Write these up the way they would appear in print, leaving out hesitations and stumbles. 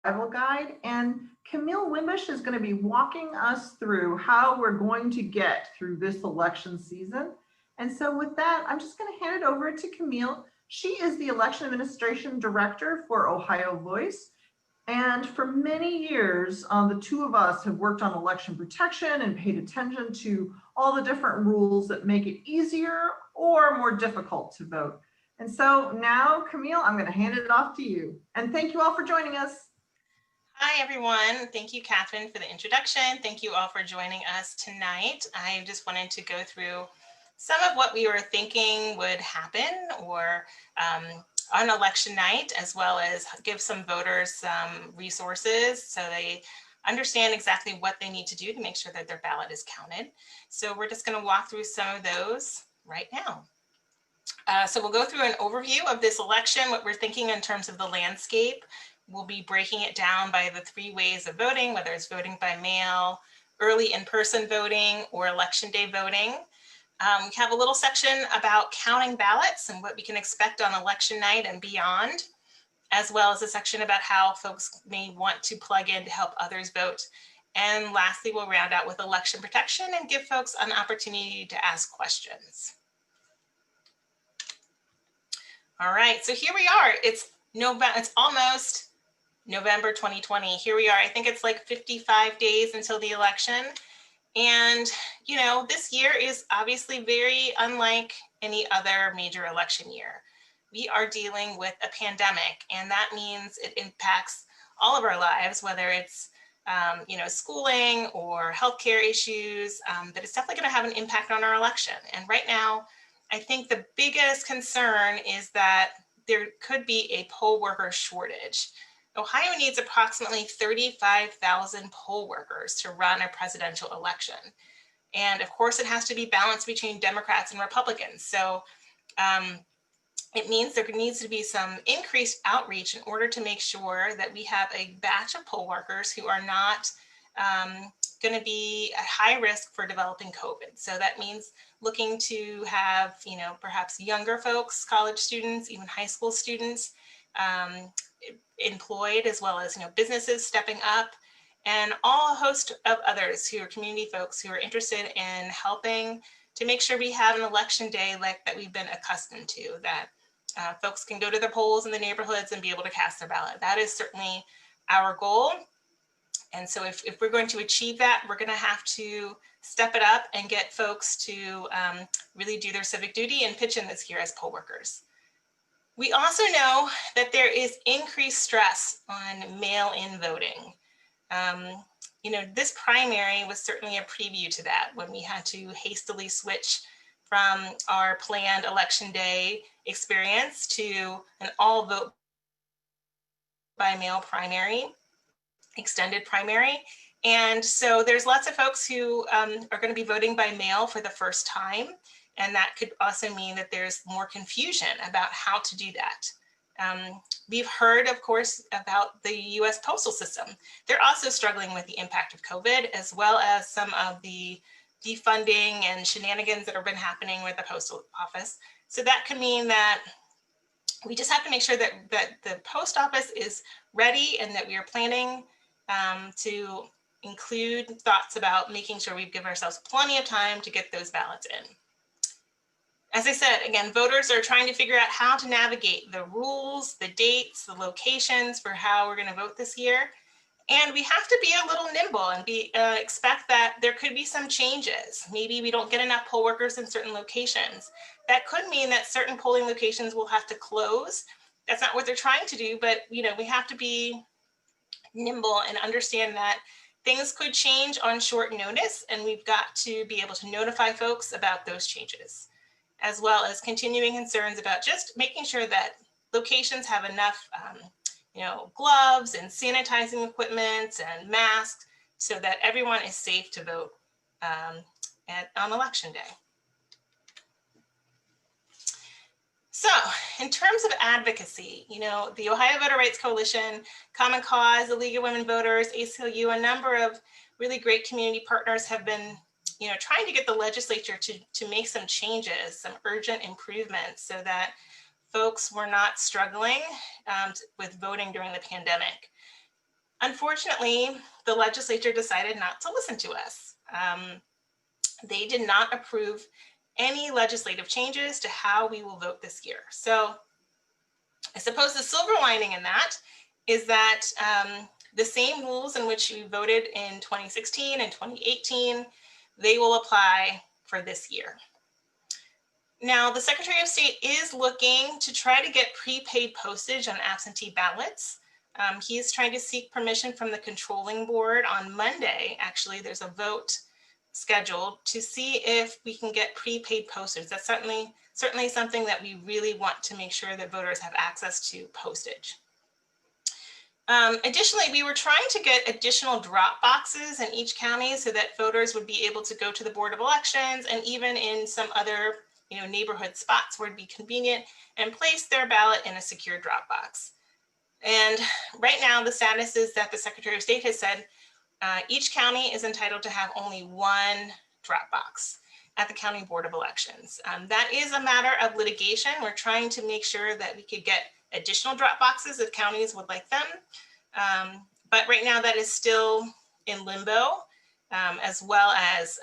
Survival Guide, and Camille Wimbish is going to be walking us through how we're going to get through this election season. And so with that, I'm just going to hand it over to Camille. She is the Election Administration Director for Ohio Voice. And for many years, the two of us have worked on election protection and paid attention to all the different rules that make it easier or more difficult to vote. And so now, Camille, I'm going to hand it off to you. And thank you all for joining us. Hi, everyone. Thank you, Catherine, for the introduction. Thank you all for joining us tonight. I just wanted to go through some of what we were thinking would happen or on election night, as well as give some voters some resources so they understand exactly what they need to do to make sure that their ballot is counted. So we're just going to walk through some of those right now. So we'll go through an overview of this election, what we're thinking in terms of the landscape. We'll be breaking it down by the 3 ways of voting, whether it's voting by mail, early in-person voting, or election day voting. We have a little section about counting ballots and what we can expect on election night and beyond, as well as a section about how folks may want to plug in to help others vote. And lastly, we'll round out with election protection and give folks an opportunity to ask questions. All right, so here we are. It's almost November 2020. Here we are. I think it's like 55 days until the election. And, you know, this year is obviously very unlike any other major election year. We are dealing with a pandemic, and that means it impacts all of our lives, whether it's, you know, schooling or healthcare issues, that it's definitely going to have an impact on our election. And right now, I think the biggest concern is that there could be a poll worker shortage. Ohio needs approximately 35,000 poll workers to run a presidential election. And of course, it has to be balanced between Democrats and Republicans. So it means there needs to be some increased outreach in order to make sure that we have a batch of poll workers who are not going to be at high risk for developing COVID. So that means looking to have, you know, perhaps younger folks, college students, even high school students, employed, as well as, you know, businesses stepping up, and all a host of others who are community folks who are interested in helping to make sure we have an election day like that we've been accustomed to, that folks can go to their polls in the neighborhoods and be able to cast their ballot. That is certainly our goal. And so if we're going to achieve that, we're going to have to step it up and get folks to really do their civic duty and pitch in this year as poll workers. We also know that there is increased stress on mail-in voting. You know, this primary was certainly a preview to that when we had to hastily switch from our planned election day experience to an all vote by mail primary, extended primary. And so there's lots of folks who are going to be voting by mail for the first time. And that could also mean that there's more confusion about how to do that. We've heard, of course, about the US postal system. They're also struggling with the impact of COVID, as well as some of the defunding and shenanigans that have been happening with the postal office. So that could mean that we just have to make sure that the post office is ready and that we are planning to include thoughts about making sure we give ourselves plenty of time to get those ballots in. As I said, again, voters are trying to figure out how to navigate the rules, the dates, the locations for how we're going to vote this year. And we have to be a little nimble and expect that there could be some changes. Maybe we don't get enough poll workers in certain locations. That could mean that certain polling locations will have to close. That's not what they're trying to do, but we have to be nimble and understand that things could change on short notice, and we've got to be able to notify folks about those changes, as well as continuing concerns about just making sure that locations have enough gloves and sanitizing equipment and masks so that everyone is safe to vote on election day. So in terms of advocacy, the Ohio Voter Rights Coalition, Common Cause, the League of Women Voters, ACLU, a number of really great community partners have been trying to get the legislature to make some changes, some urgent improvements so that folks were not struggling with voting during the pandemic. Unfortunately, the legislature decided not to listen to us. They did not approve any legislative changes to how we will vote this year. So I suppose the silver lining in that is that the same rules in which we voted in 2016 and 2018, they will apply for this year. Now, the Secretary of State is looking to try to get prepaid postage on absentee ballots. He is trying to seek permission from the controlling board on Monday. Actually, there's a vote scheduled to see if we can get prepaid postage. That's certainly something that we really want to make sure that voters have access to postage. Additionally, we were trying to get additional drop boxes in each county so that voters would be able to go to the Board of Elections and even in some other neighborhood spots where it'd be convenient and place their ballot in a secure drop box. And right now, the status is that the Secretary of State has said each county is entitled to have only one drop box at the County Board of Elections. That is a matter of litigation. We're trying to make sure that we could get additional drop boxes if counties would like them. But right now that is still in limbo, as well as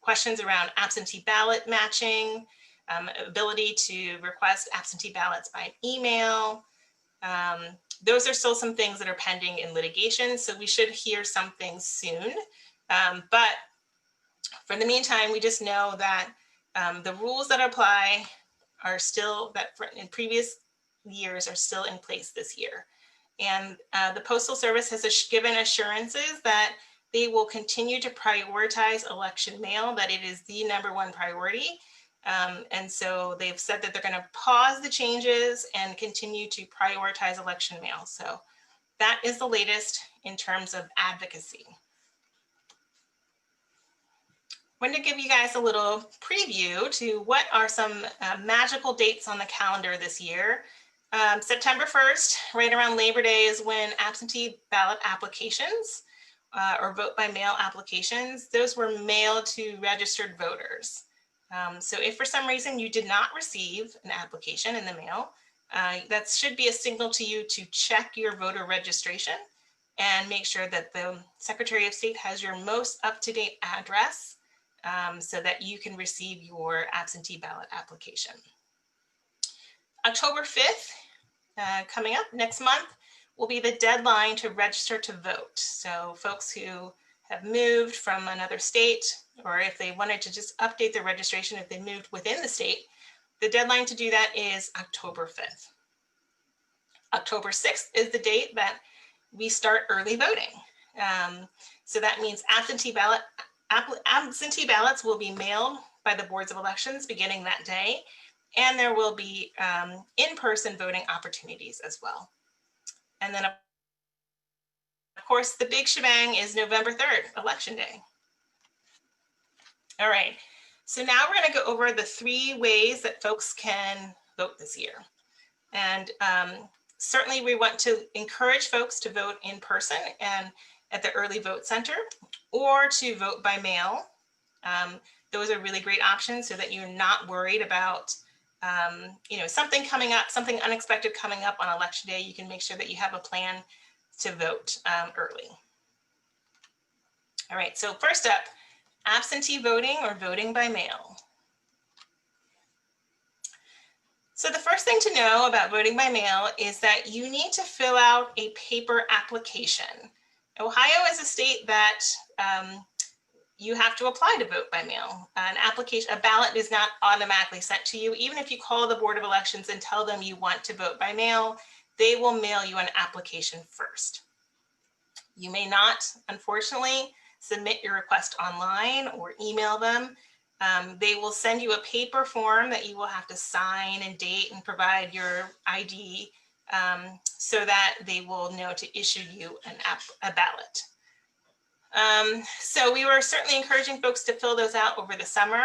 questions around absentee ballot matching, ability to request absentee ballots by email. Those are still some things that are pending in litigation, so we should hear something soon. But for the meantime, we just know that the rules that apply are still, that in previous years are still in place this year. And the Postal Service has given assurances that they will continue to prioritize election mail, that it is the #1 priority. And so they've said that they're going to pause the changes and continue to prioritize election mail. So that is the latest in terms of advocacy. I wanted to give you guys a little preview to what are some magical dates on the calendar this year. September 1st, right around Labor Day, is when absentee ballot applications or vote by mail applications, those were mailed to registered voters. So if for some reason you did not receive an application in the mail, that should be a signal to you to check your voter registration and make sure that the Secretary of State has your most up-to-date address so that you can receive your absentee ballot application. October 5th, coming up next month, will be the deadline to register to vote. So folks who have moved from another state, or if they wanted to just update their registration if they moved within the state, the deadline to do that is October 5th. October 6th is the date that we start early voting. So that means absentee ballots will be mailed by the boards of elections beginning that day, and there will be in-person voting opportunities as well. And then, of course, the big shebang is November 3rd, Election Day. All right, so now we're going to go over the 3 ways that folks can vote this year. And certainly we want to encourage folks to vote in person and at the early vote center, or to vote by mail. Those are really great options so that you're not worried about something coming up, something unexpected coming up on Election Day. You can make sure that you have a plan to vote early. All right, so first up, absentee voting or voting by mail. So the first thing to know about voting by mail is that you need to fill out a paper application. Ohio is a state that you have to apply to vote by mail. A ballot is not automatically sent to you. Even if you call the Board of Elections and tell them you want to vote by mail, they will mail you an application first. You may not, unfortunately, submit your request online or email them. They will send you a paper form that you will have to sign and date and provide your ID so that they will know to issue you a ballot. So we were certainly encouraging folks to fill those out over the summer,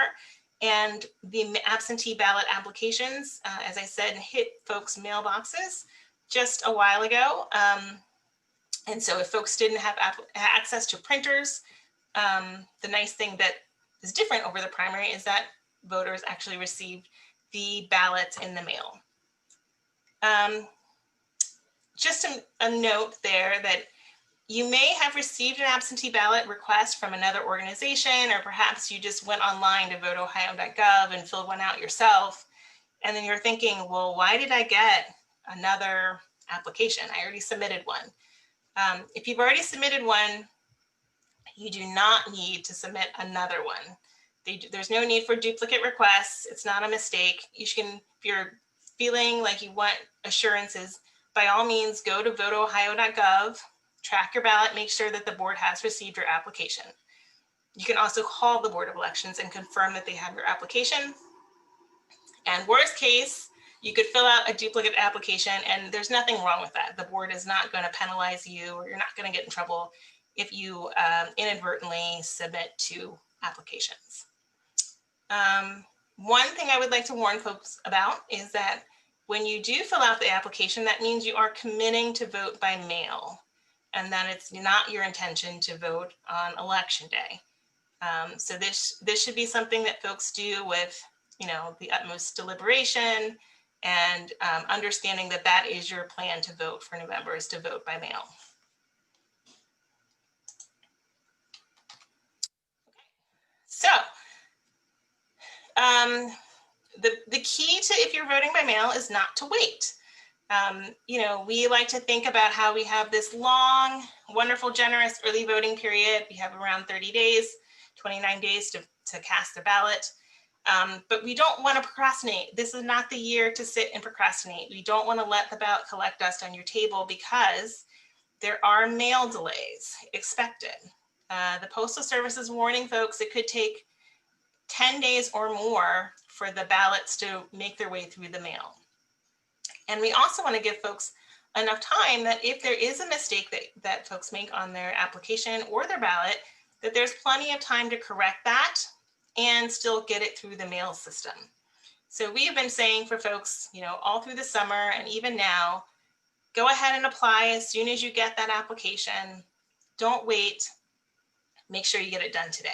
and the absentee ballot applications, as I said, hit folks' mailboxes just a while ago. And so if folks didn't have access to printers, the nice thing that is different over the primary is that voters actually received the ballots in the mail. Just a note there that You may have received an absentee ballot request from another organization, or perhaps you just went online to voteohio.gov and filled one out yourself. And then you're thinking, well, why did I get another application? I already submitted one. If you've already submitted one, you do not need to submit another one. There's no need for duplicate requests. It's not a mistake. You can, if you're feeling like you want assurances, by all means, go to voteohio.gov, track your ballot, make sure that the board has received your application. You can also call the Board of Elections and confirm that they have your application. And worst case, you could fill out a duplicate application, and there's nothing wrong with that. The board is not going to penalize you, or you're not going to get in trouble if you inadvertently submit two applications. One thing I would like to warn folks about is that when you do fill out the application, that means you are committing to vote by mail, and that it's not your intention to vote on election day. So this should be something that folks do with, you know, the utmost deliberation and understanding that that is your plan to vote for November, is to vote by mail. So the key to, if you're voting by mail, is not to wait. You know, we like to think about how we have this long, wonderful, generous early voting period. We have around 30 days, 29 days to cast a ballot. But we don't want to procrastinate. This is not the year to sit and procrastinate. We don't want to let the ballot collect dust on your table, because there are mail delays expected. The Postal Service is warning folks it could take 10 days or more for the ballots to make their way through the mail. And we also want to give folks enough time that if there is a mistake that folks make on their application or their ballot, that there's plenty of time to correct that and still get it through the mail system. So we have been saying for folks, you know, all through the summer and even now, go ahead and apply as soon as you get that application. Don't wait. Make sure you get it done today.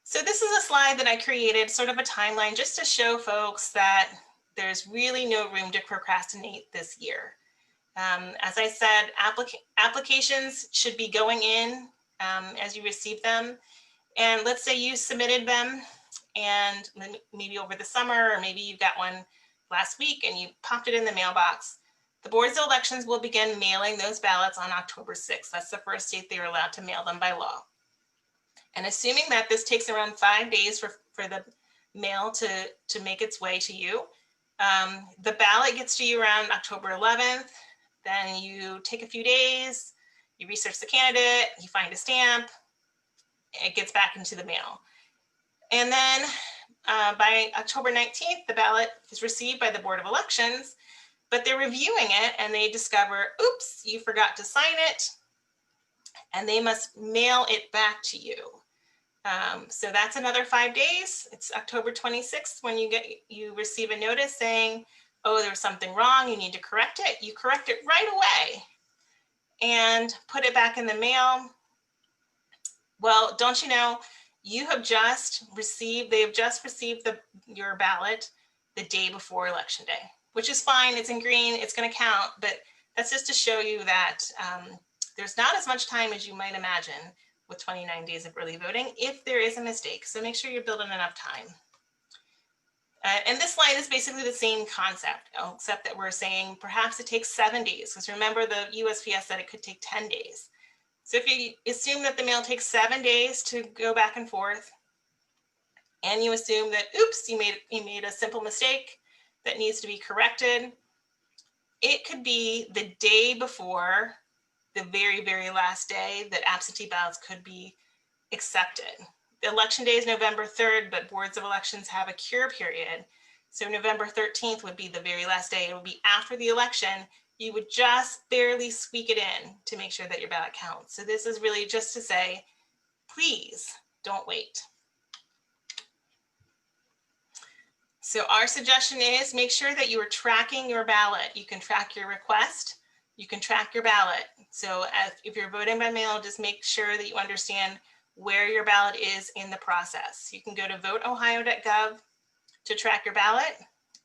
So this is a slide that I created, sort of a timeline, just to show folks that there's really no room to procrastinate this year. As I said, applications should be going in as you receive them. And let's say you submitted them, and maybe over the summer, or maybe you got one last week and you popped it in the mailbox. The boards of elections will begin mailing those ballots on October 6th. That's the first date they are allowed to mail them by law. And assuming that this takes around 5 days for the mail to make its way to you, the ballot gets to you around October 11th. Then you take a few days, you research the candidate, you find a stamp, it gets back into the mail. And then by October 19th, the ballot is received by the Board of Elections, but they're reviewing it and they discover, oops, you forgot to sign it, and they must mail it back to you. So that's another 5 days. It's October 26th when you receive a notice saying, oh, there's something wrong, you need to correct it. You correct it right away and put it back in the mail. Well, don't you know, they have just received your ballot the day before Election Day, which is fine. It's in green, it's going to count, but that's just to show you that there's not as much time as you might imagine with 29 days of early voting if there is a mistake. So make sure you're building enough time. And this slide is basically the same concept, except that we're saying perhaps it takes 7 days, because remember the USPS said it could take 10 days. So if you assume that the mail takes 7 days to go back and forth, and you assume that, oops, you made a simple mistake that needs to be corrected, it could be the day before the very, very last day that absentee ballots could be accepted. The election day is November 3rd, but boards of elections have a cure period. So November 13th would be the very last day. It would be after the election. You would just barely squeak it in to make sure that your ballot counts. So this is really just to say, please don't wait. So our suggestion is make sure that you are tracking your ballot. You can track your request. You can track your ballot. So if you're voting by mail, just make sure that you understand where your ballot is in the process. You can go to voteohio.gov to track your ballot,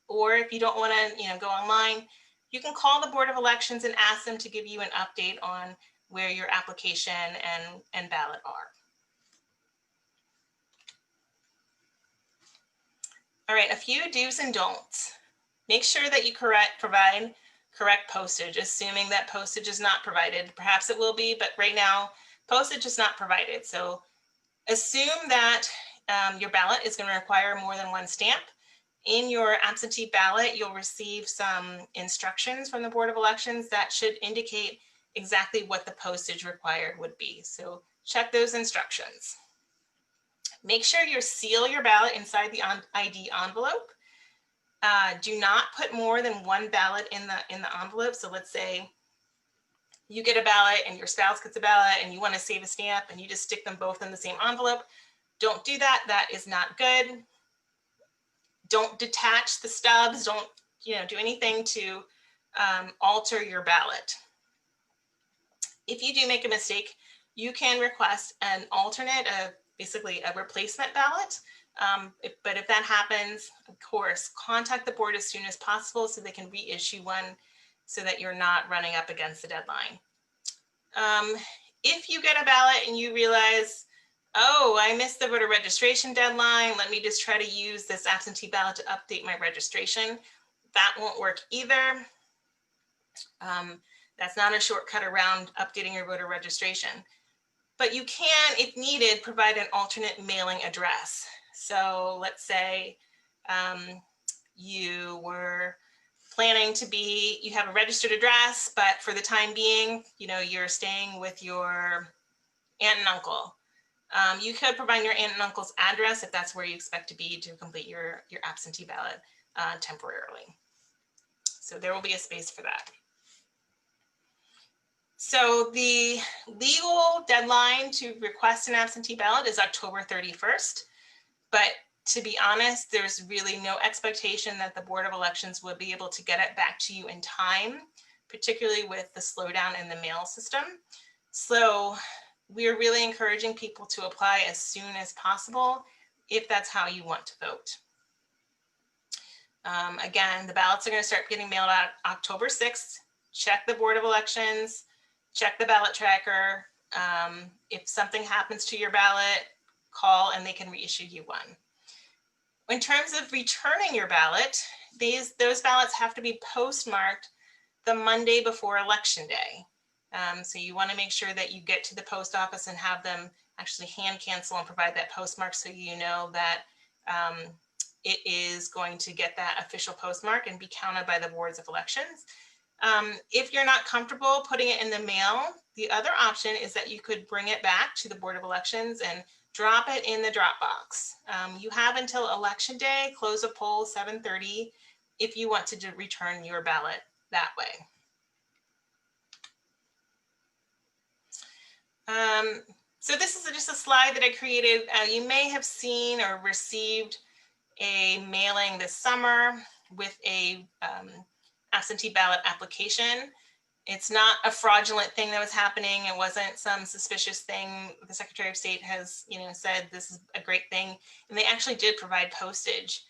or if you don't want to, go online, you can call the Board of Elections and ask them to give you an update on where your application and ballot are. All right, a few do's and don'ts. Make sure that you provide correct postage, assuming that postage is not provided. Perhaps it will be, but right now, postage is not provided. So assume that your ballot is going to require more than one stamp. In your absentee ballot, you'll receive some instructions from the Board of Elections that should indicate exactly what the postage required would be. So check those instructions. Make sure you seal your ballot inside the ID envelope. Do not put more than one ballot in the envelope. So let's say you get a ballot and your spouse gets a ballot and you want to save a stamp and you just stick them both in the same envelope. Don't do that. That is not good. Don't detach the stubs. Don't do anything to alter your ballot. If you do make a mistake, you can request an alternate, basically a replacement ballot. But if that happens, of course, contact the board as soon as possible so they can reissue one so that you're not running up against the deadline. If you get a ballot and you realize, oh, I missed the voter registration deadline, let me just try to use this absentee ballot to update my registration, that won't work either. That's not a shortcut around updating your voter registration. But you can, if needed, provide an alternate mailing address. So let's say you were planning to you have a registered address, but for the time being, you're staying with your aunt and uncle. You could provide your aunt and uncle's address if that's where you expect to be to complete your absentee ballot temporarily. So there will be a space for that. So the legal deadline to request an absentee ballot is October 31st. But to be honest, there's really no expectation that the Board of Elections will be able to get it back to you in time, particularly with the slowdown in the mail system. So we're really encouraging people to apply as soon as possible if that's how you want to vote. Again, the ballots are going to start getting mailed out October 6th. Check the Board of Elections, check the ballot tracker. If something happens to your ballot, call and they can reissue you one. In terms of returning your ballot, those ballots have to be postmarked the Monday before Election Day. So you want to make sure that you get to the post office and have them actually hand cancel and provide that postmark so you know that it is going to get that official postmark and be counted by the boards of elections. If you're not comfortable putting it in the mail, the other option is that you could bring it back to the Board of Elections and drop it in the drop box. You have until Election Day, close of poll 7:30, if you want to return your ballot that way. So this is just a slide that I created. You may have seen or received a mailing this summer with a absentee ballot application. It's not a fraudulent thing that was happening. It wasn't some suspicious thing. The Secretary of State has, said this is a great thing, and they actually did provide postage.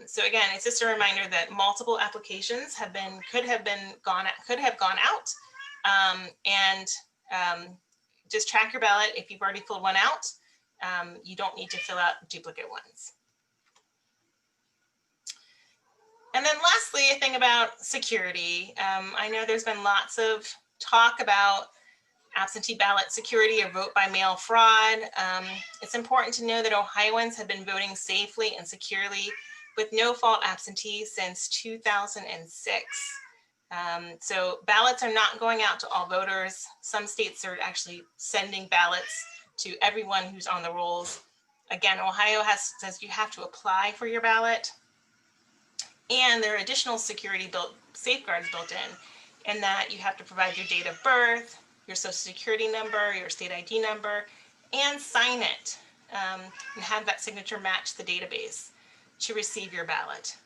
So again, it's just a reminder that multiple applications could have gone out, and just track your ballot. If you've already filled one out, you don't need to fill out duplicate ones. And then lastly, a thing about security. I know there's been lots of talk about absentee ballot security or vote by mail fraud. It's important to know that Ohioans have been voting safely and securely with no fault absentee since 2006. So ballots are not going out to all voters. Some states are actually sending ballots to everyone who's on the rolls. Again, Ohio says you have to apply for your ballot. And there are additional security safeguards built in that you have to provide your date of birth, your social security number, your state ID number, and sign it and have that signature match the database to receive your ballot.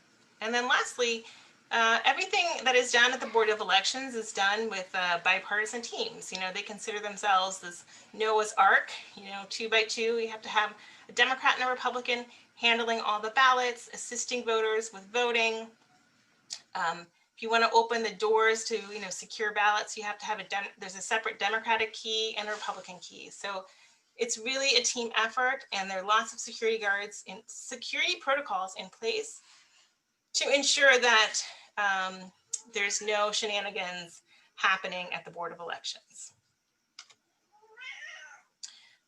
And then lastly, everything that is done at the Board of Elections is done with bipartisan teams. They consider themselves this Noah's Ark, 2 by 2. You have to have a Democrat and a Republican handling all the ballots, assisting voters with voting. If you want to open the doors to, secure ballots, you have to have there's a separate Democratic key and a Republican key. So it's really a team effort, and there are lots of security guards and security protocols in place to ensure that there's no shenanigans happening at the Board of Elections.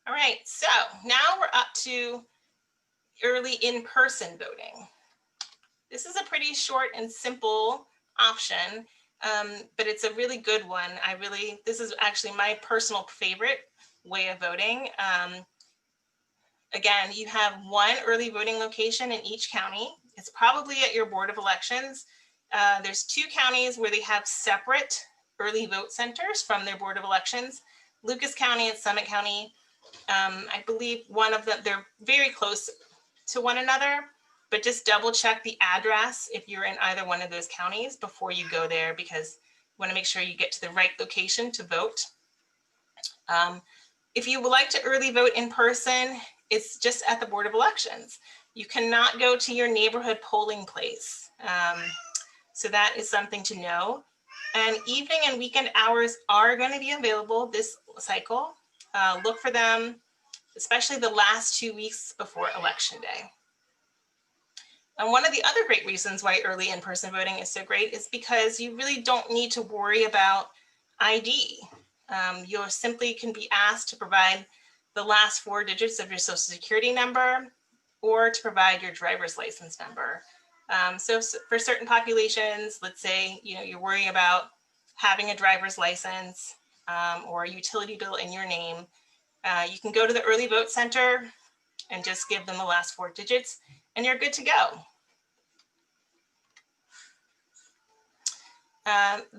All right, so now we're up to early in-person voting. This is a pretty short and simple option, but it's a really good one. This is actually my personal favorite way of voting. Again, you have one early voting location in each county. It's probably at your Board of Elections. There's 2 counties where they have separate early vote centers from their Board of Elections, Lucas County and Summit County. I believe one of them, they're very close to one another, but just double check the address if you're in either one of those counties before you go there, because you want to make sure you get to the right location to vote. If you would like to early vote in person, it's just at the Board of Elections. You cannot go to your neighborhood polling place. So that is something to know. And evening and weekend hours are going to be available this cycle. Look for them, especially the last 2 weeks before Election Day. And one of the other great reasons why early in-person voting is so great is because you really don't need to worry about ID. You simply can be asked to provide the last 4 digits of your social security number or to provide your driver's license number. So for certain populations, let's say you're worrying about having a driver's license or a utility bill in your name, you can go to the early vote center and just give them the last 4 digits and you're good to go.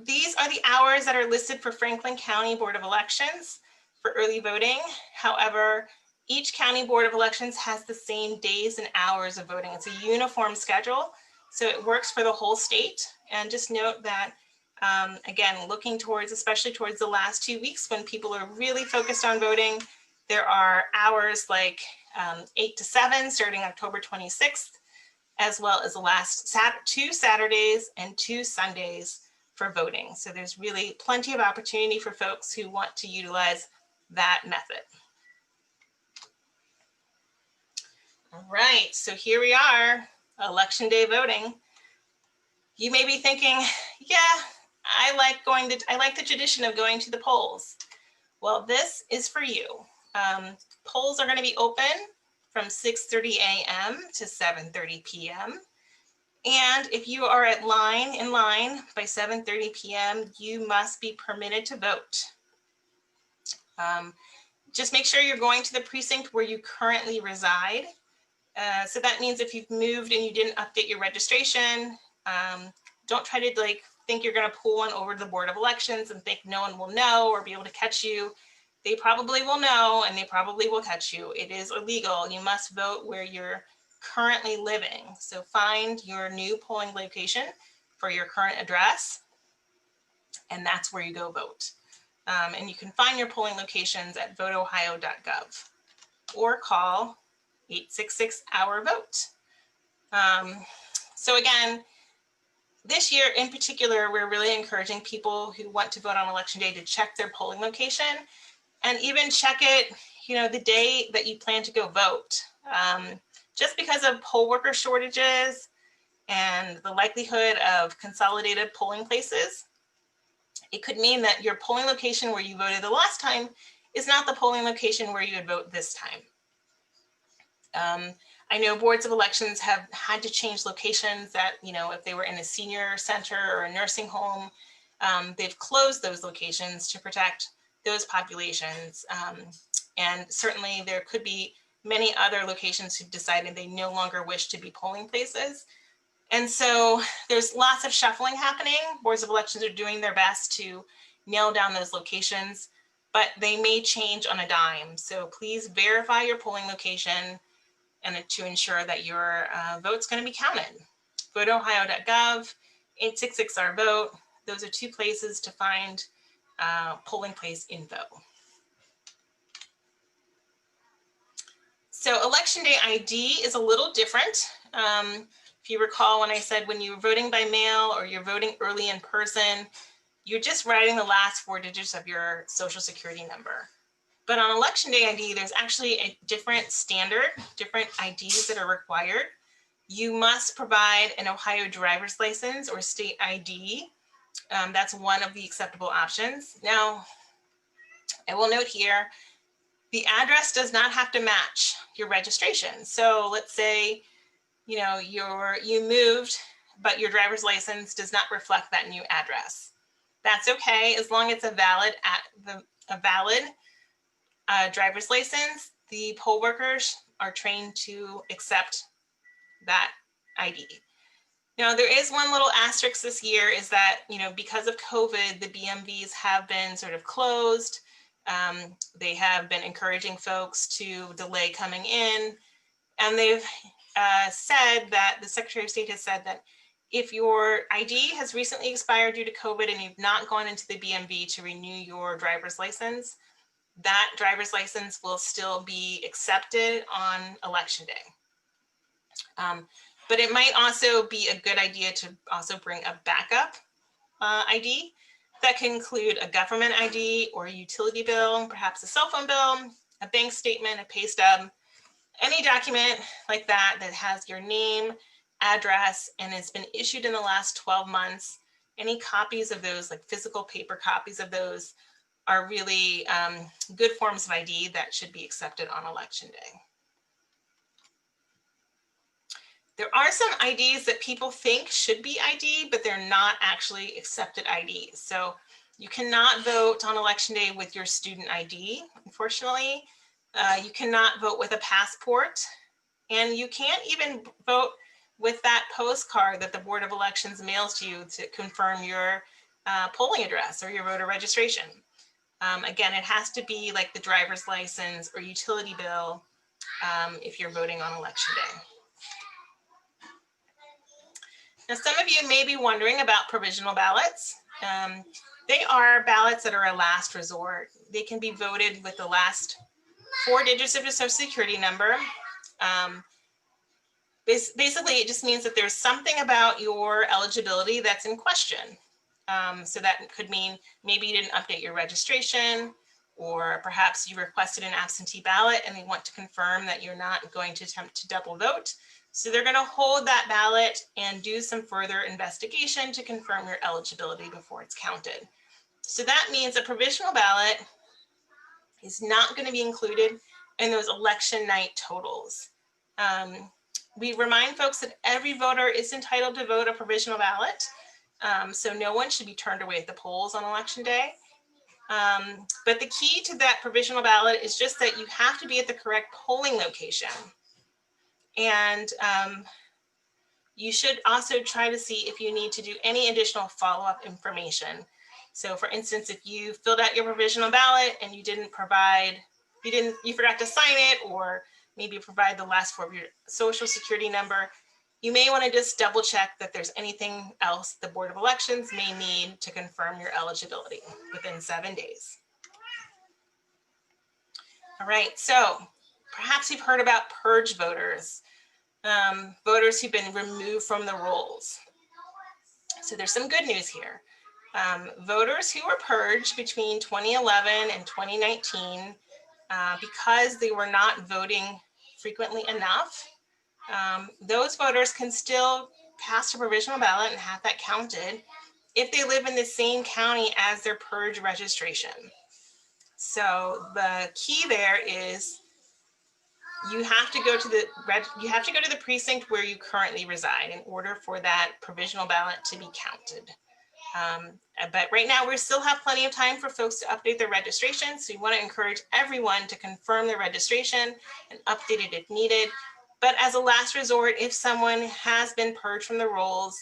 These are the hours that are listed for Franklin County Board of Elections for early voting. However, each county Board of Elections has the same days and hours of voting. It's a uniform schedule, so it works for the whole state. And just note that, again, looking towards, especially towards the last 2 weeks when people are really focused on voting, there are hours like 8 to 7 starting October 26th, as well as the last 2 Saturdays and 2 Sundays for voting. So there's really plenty of opportunity for folks who want to utilize that method. All right, so here we are, Election Day voting. You may be thinking, yeah, I like the tradition of going to the polls. Well, this is for you. Polls are going to be open from 6:30 a.m. to 7:30 p.m. And if you are in line by 7:30 p.m., you must be permitted to vote. Just make sure you're going to the precinct where you currently reside. So that means if you've moved and you didn't update your registration, don't try to think you're going to pull one over to the Board of Elections and think no one will know or be able to catch you. They probably will know and they probably will catch you. It is illegal. You must vote where you're currently living. So find your new polling location for your current address, and that's where you go vote. And you can find your polling locations at voteohio.gov or call 866-OUR-VOTE. So again, this year in particular, we're really encouraging people who want to vote on Election Day to check their polling location and even check it, the day that you plan to go vote. Just because of poll worker shortages and the likelihood of consolidated polling places, it could mean that your polling location where you voted the last time is not the polling location where you would vote this time. I know boards of elections have had to change locations that, if they were in a senior center or a nursing home, they've closed those locations to protect those populations. And certainly there could be many other locations who decided they no longer wish to be polling places. And so there's lots of shuffling happening. Boards of elections are doing their best to nail down those locations, but they may change on a dime. So please verify your polling location and to ensure that your vote's going to be counted. Voteohio.gov, 866-OUR-VOTE. Those are 2 places to find polling place info. So Election Day ID is a little different. If If you recall when I said when you're voting by mail or you're voting early in person, you're just writing the last 4 digits of your social security number. But on election day ID, there's actually a different standard, different IDs that are required. You must provide an Ohio driver's license or state ID. That's one of the acceptable options. Now, I will note here, the address does not have to match your registration. So let's say, you moved, but your driver's license does not reflect that new address. That's okay, as long as it's a valid driver's license. The poll workers are trained to accept that ID. Now, there is one little asterisk this year, is that, because of COVID, the BMVs have been sort of closed. They have been encouraging folks to delay coming in. And they've said that the Secretary of State has said that if your ID has recently expired due to COVID and you've not gone into the BMV to renew your driver's license, that driver's license will still be accepted on election day. But it might also be a good idea to also bring a backup ID that can include a government ID or a utility bill, perhaps a cell phone bill, a bank statement, a pay stub, any document like that that has your name, address, and it's been issued in the last 12 months. Any copies of those, like physical paper copies of those, are really good forms of ID that should be accepted on election day. There are some IDs that people think should be ID, but they're not actually accepted IDs. So you cannot vote on election day with your student ID, unfortunately. You cannot vote with a passport, and you can't even vote with that postcard that the Board of Elections mails to you to confirm your polling address or your voter registration. Again, it has to be like the driver's license or utility bill if you're voting on election day. Now, some of you may be wondering about provisional ballots. They are ballots that are a last resort. They can be voted with the last 4 digits of your social security number. Basically, it just means that there's something about your eligibility that's in question. So that could mean maybe you didn't update your registration, or perhaps you requested an absentee ballot and they want to confirm that you're not going to attempt to double vote. So they're going to hold that ballot and do some further investigation to confirm your eligibility before it's counted. So that means a provisional ballot is not going to be included in those election night totals. We remind folks that every voter is entitled to vote a provisional ballot. So no one should be turned away at the polls on election day. But the key to that provisional ballot is just that you have to be at the correct polling location. And you should also try to see if you need to do any additional follow-up information. So for instance, if you filled out your provisional ballot and you didn't provide, you forgot to sign it, or maybe provide the last 4 of your social security number, you may want to just double check that there's anything else the Board of Elections may need to confirm your eligibility within 7 days. All right, so perhaps you've heard about purge voters, voters who've been removed from the rolls. So there's some good news here. Voters who were purged between 2011 and 2019 because they were not voting frequently enough, those voters can still cast a provisional ballot and have that counted if they live in the same county as their purge registration. So the key there is you have to go to the precinct where you currently reside in order for that provisional ballot to be counted. But right now we still have plenty of time for folks to update their registration. So we want to encourage everyone to confirm their registration and update it if needed. But as a last resort, if someone has been purged from the rolls,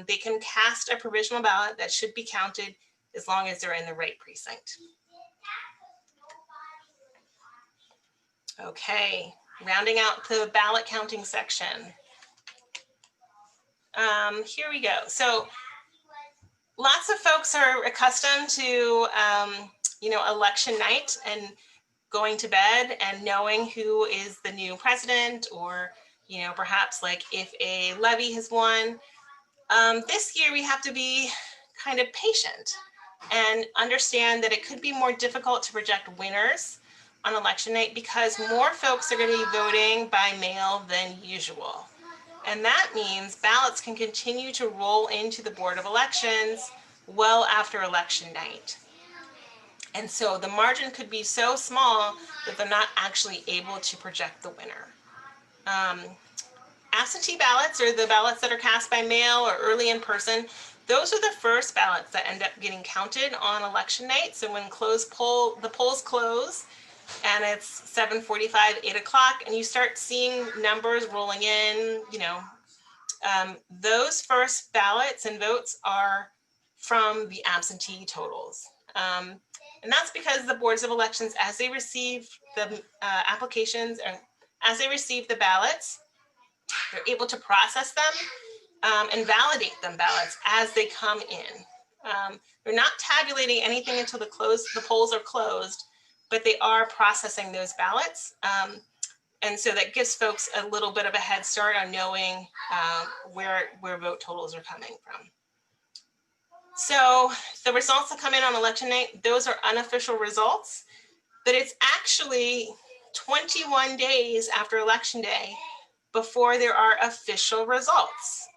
they can cast a provisional ballot that should be counted as long as they're in the right precinct. Okay, rounding out the ballot counting section. Here we go. So lots of folks are accustomed to, election night and going to bed and knowing who is the new president or You know, perhaps like if a levy has won, this year we have to be kind of patient and understand that it could be more difficult to project winners on election night because more folks are going to be voting by mail than usual. And that means ballots can continue to roll into the Board of Elections well after election night. And so the margin could be so small that they're not actually able to project the winner. Absentee ballots, or the ballots that are cast by mail or early in person, those are the first ballots that end up getting counted on election night. So when the polls close and it's 7:45, 8 o'clock, and you start seeing numbers rolling in, you know, those first ballots and votes are from the absentee totals. And that's because the boards of elections, as they receive the applications, or as they receive the ballots, they're able to process them and validate them ballots as they come in. They're not tabulating anything until the polls are closed, but they are processing those ballots. And so that gives folks a little bit of a head start on knowing where vote totals are coming from. So the results that come in on election night, those are unofficial results, but it's actually 21 days after election day before there are official results.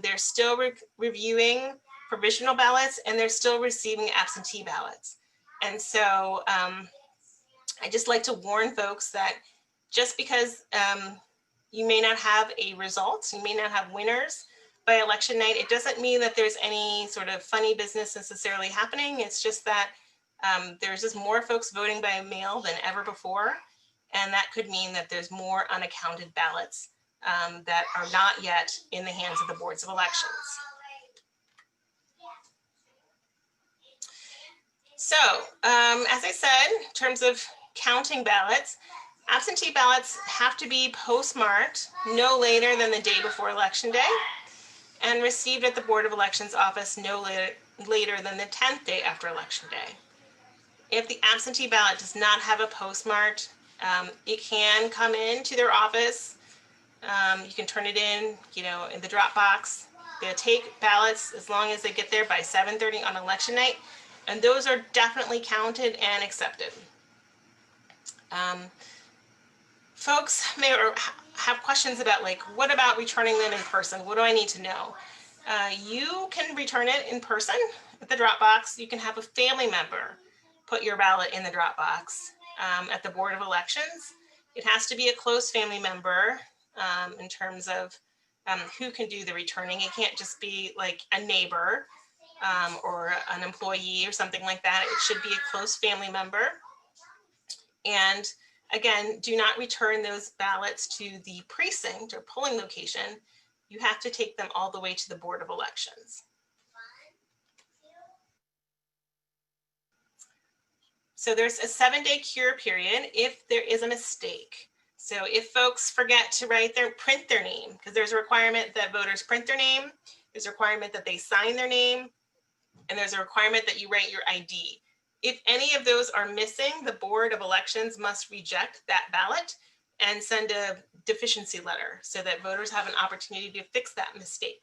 They're still reviewing provisional ballots, and they're still receiving absentee ballots. And so I just like to warn folks that just because you may not have a result, you may not have winners by election night, it doesn't mean that there's any sort of funny business necessarily happening. It's just that there's just more folks voting by mail than ever before. And that could mean that there's more unaccounted ballots that are not yet in the hands of the boards of elections. So, as I said, in terms of counting ballots, absentee ballots have to be postmarked no later than the day before election day and received at the Board of Elections office no later than the 10th day after election day. If the absentee ballot does not have a postmark, it can come into their office. You can turn it in, you know, in the drop box. They'll take ballots as long as they get there by 7:30 on election night, and those are definitely counted and accepted. Folks may have questions about, like, what about returning them in person? What do I need to know? You can return it in person at the drop box. You can have a family member put your ballot in the drop box at the Board of Elections. It has to be a close family member in terms of who can do the returning. It can't just be like a neighbor or an employee or something like that. It should be a close family member. And again, do not return those ballots to the precinct or polling location. You have to take them all the way to the Board of Elections. So there's a 7-day cure period if there is a mistake. So if folks forget to print their name, because there's a requirement that voters print their name, there's a requirement that they sign their name, and there's a requirement that you write your ID. If any of those are missing, the Board of Elections must reject that ballot and send a deficiency letter so that voters have an opportunity to fix that mistake.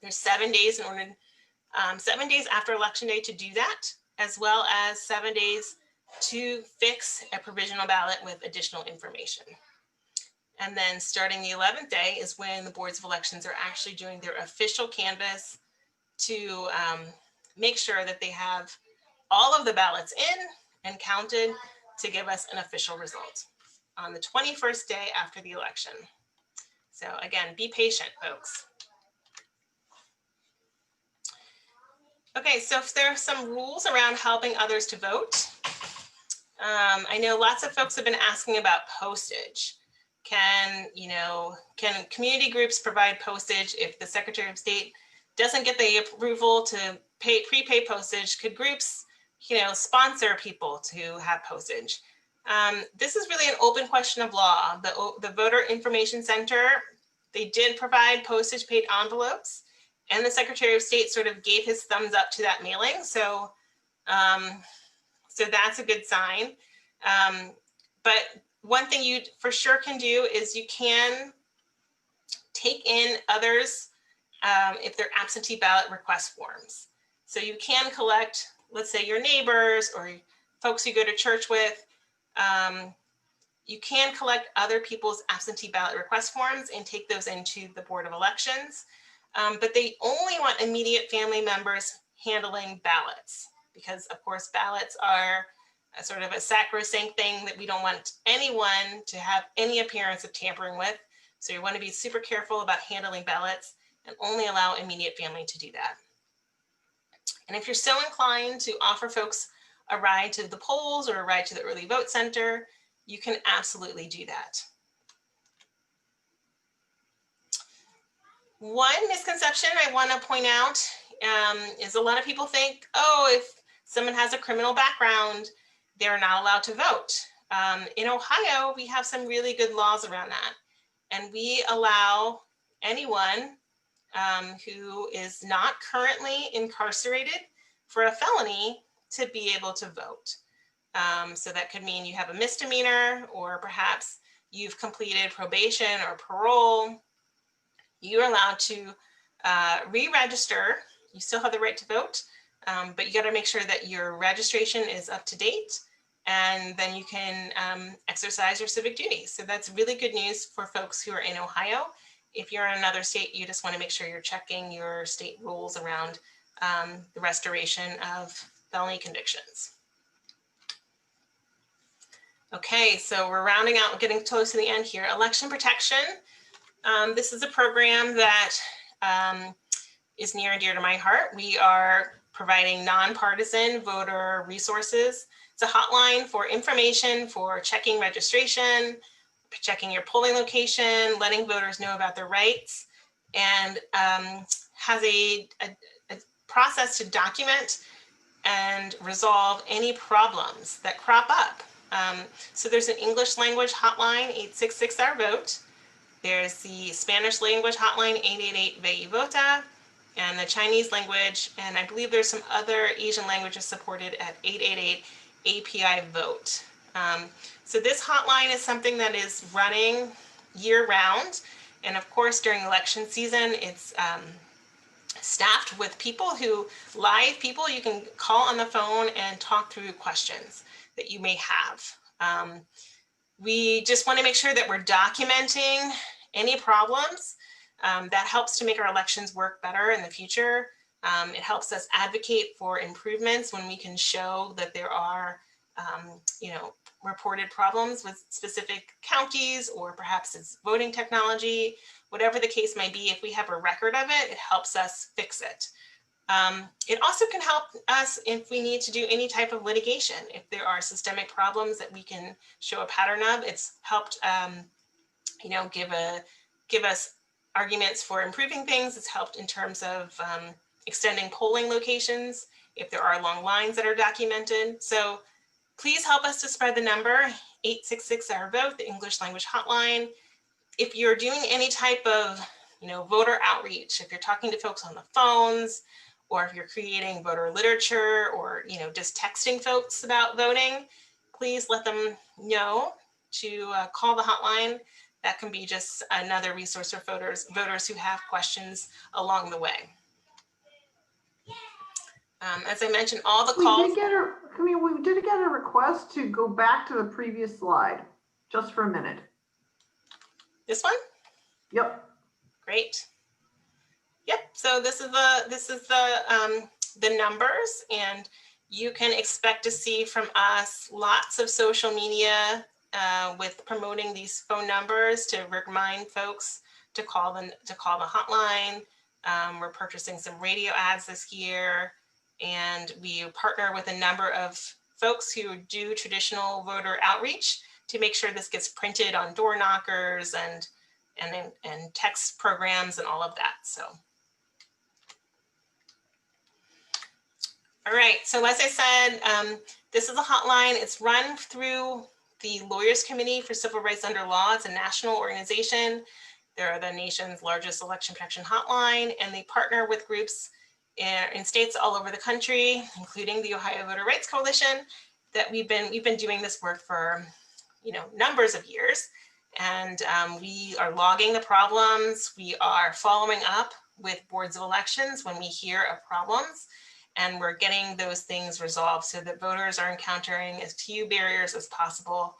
There's 7 days 7 days after election day to do that, as well as 7 days to fix a provisional ballot with additional information. And then starting the 11th day is when the boards of elections are actually doing their official canvass to make sure that they have all of the ballots in and counted to give us an official result on the 21st day after the election. So again, be patient, folks. Okay, so if there are some rules around helping others to vote, I know lots of folks have been asking about postage. Can community groups provide postage if the Secretary of State doesn't get the approval to prepay postage? Could groups, sponsor people to have postage? This is really an open question of law. The Voter Information Center, they did provide postage paid envelopes, and the Secretary of State sort of gave his thumbs up to that mailing. So that's a good sign. But one thing you for sure can do is you can take in others if they're absentee ballot request forms. So you can collect, let's say, your neighbors or folks you go to church with. You can collect other people's absentee ballot request forms and take those into the Board of Elections. But they only want immediate family members handling ballots because, of course, ballots are a sort of a sacrosanct thing that we don't want anyone to have any appearance of tampering with. So you want to be super careful about handling ballots and only allow immediate family to do that. And if you're so inclined to offer folks a ride to the polls or a ride to the early vote center, you can absolutely do that. One misconception I want to point out is a lot of people think, oh, if someone has a criminal background, they're not allowed to vote. In Ohio, we have some really good laws around that. And we allow anyone who is not currently incarcerated for a felony to be able to vote. So that could mean you have a misdemeanor, or perhaps you've completed probation or parole. You're allowed to re-register. You still have the right to vote, but you got to make sure that your registration is up to date, and then you can exercise your civic duties. So that's really good news for folks who are in Ohio. If you're in another state, you just want to make sure you're checking your state rules around the restoration of felony convictions. Okay, so we're rounding out, getting close to the end here. Election protection. This is a program that is near and dear to my heart. We are providing nonpartisan voter resources. It's a hotline for information, for checking registration, checking your polling location, letting voters know about their rights, and has a process to document and resolve any problems that crop up. So there's an English language hotline, 866-OUR-VOTE. There's the Spanish language hotline, 888-VEYVOTA, and the Chinese language, and I believe there's some other Asian languages supported at 888-API-VOTE. So this hotline is something that is running year-round, and of course during election season, it's staffed with live people you can call on the phone and talk through questions that you may have. We just want to make sure that we're documenting any problems. That helps to make our elections work better in the future. It helps us advocate for improvements when we can show that there are, reported problems with specific counties, or perhaps it's voting technology, whatever the case may be. If we have a record of it, it helps us fix it. It also can help us if we need to do any type of litigation. If there are systemic problems that we can show a pattern of, it's helped, give us arguments for improving things. It's helped in terms of extending polling locations if there are long lines that are documented. So please help us to spread the number, 866-OUR-VOTE, the English language hotline. If you're doing any type of voter outreach, if you're talking to folks on the phones, or if you're creating voter literature, or just texting folks about voting, please let them know to call the hotline. That can be just another resource for voters who have questions along the way. As I mentioned, all the calls. Camille, we did get a request to go back to the previous slide, just for a minute. This one? Yep. Great. Yep. So this is the numbers, and you can expect to see from us lots of social media with promoting these phone numbers to remind folks to call the hotline. We're purchasing some radio ads this year, and we partner with a number of folks who do traditional voter outreach to make sure this gets printed on door knockers and text programs and all of that. So, all right. So as I said, this is a hotline. It's run through the Lawyers Committee for Civil Rights Under Law. It's a national organization. They're the nation's largest election protection hotline, and they partner with groups in states all over the country, including the Ohio Voter Rights Coalition, that we've been doing this work for numbers of years. And we are logging the problems. We are following up with boards of elections when we hear of problems, and we're getting those things resolved so that voters are encountering as few barriers as possible